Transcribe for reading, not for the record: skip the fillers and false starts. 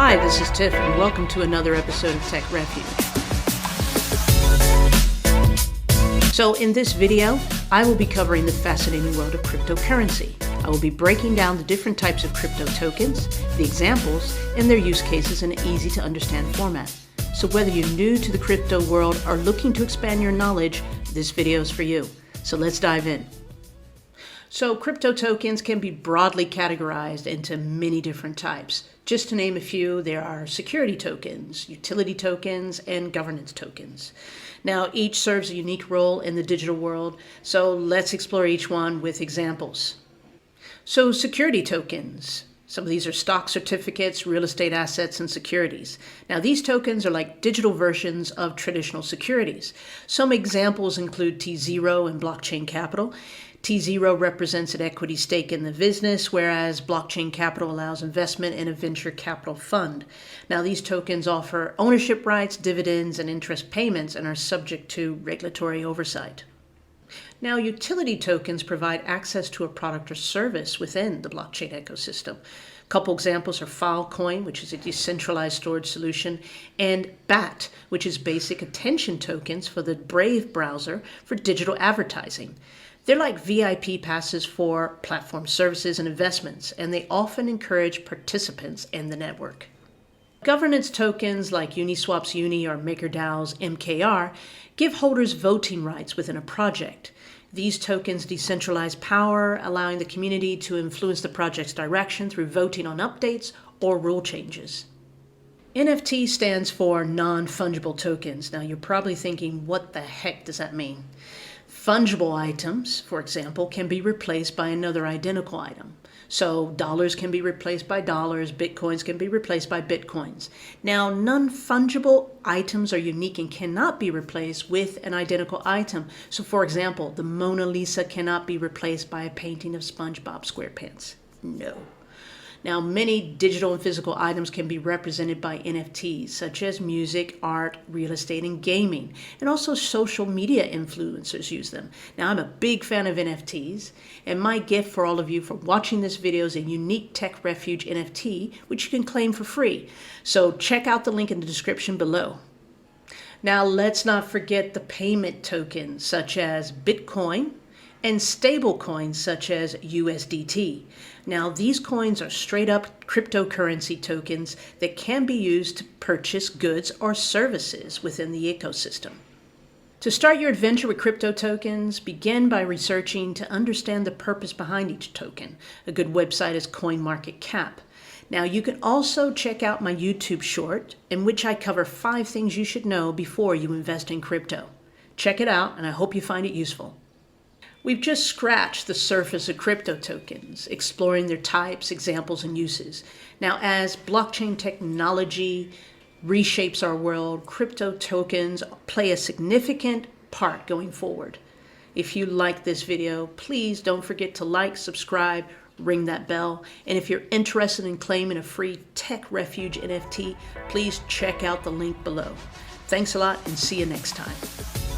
Hi, this is Tiff, and welcome to another episode of Tech Refuge. So in this video, I will be covering the fascinating world of cryptocurrency. I will be breaking down the different types of crypto tokens, the examples, and their use cases in an easy to understand format. So whether you're new to the crypto world or looking to expand your knowledge, this video is for you. So let's dive in. So crypto tokens can be broadly categorized into many different types. Just to name a few, there are security tokens, utility tokens, and governance tokens. Now, each serves a unique role in the digital world, so let's explore each one with examples. So security tokens. Some of these are stock certificates, real estate assets, and securities. Now, these tokens are like digital versions of traditional securities. Some examples include T0 and blockchain capital. T0 represents an equity stake in the business, whereas blockchain capital allows investment in a venture capital fund. Now, these tokens offer ownership rights, dividends, and interest payments and are subject to regulatory oversight. Now, utility tokens provide access to a product or service within the blockchain ecosystem. A couple examples are Filecoin, which is a decentralized storage solution, and BAT, which is basic attention tokens for the Brave browser for digital advertising. They're like VIP passes for platform services and investments, and they often encourage participants in the network. Governance tokens like Uniswap's Uni or MakerDAO's MKR give holders voting rights within a project. These tokens decentralize power, allowing the community to influence the project's direction through voting on updates or rule changes. NFT stands for Non-Fungible tokens. Now, you're probably thinking, what the heck does that mean? Fungible items, for example, can be replaced by another identical item. So dollars can be replaced by dollars, bitcoins can be replaced by bitcoins. Now, non-fungible items are unique and cannot be replaced with an identical item. So for example, the Mona Lisa cannot be replaced by a painting of SpongeBob SquarePants. No. Now, many digital and physical items can be represented by NFTs, such as music, art, real estate, and gaming. And also social media influencers use them. Now, I'm a big fan of NFTs, and my gift for all of you for watching this video is a unique Tech Refuge NFT, which you can claim for free. So check out the link in the description below. Now, let's not forget the payment tokens, such as Bitcoin, and stable coins such as USDT. Now, these coins are straight up cryptocurrency tokens that can be used to purchase goods or services within the ecosystem. To start your adventure with crypto tokens, begin by researching to understand the purpose behind each token. A good website is CoinMarketCap. Now, you can also check out my YouTube short, in which I cover 5 things you should know before you invest in crypto. Check it out, and I hope you find it useful. We've just scratched the surface of crypto tokens, exploring their types, examples, and uses. Now, as blockchain technology reshapes our world, crypto tokens play a significant part going forward. If you like this video, please don't forget to like, subscribe, ring that bell. And if you're interested in claiming a free Tech Refuge NFT, please check out the link below. Thanks a lot and see you next time.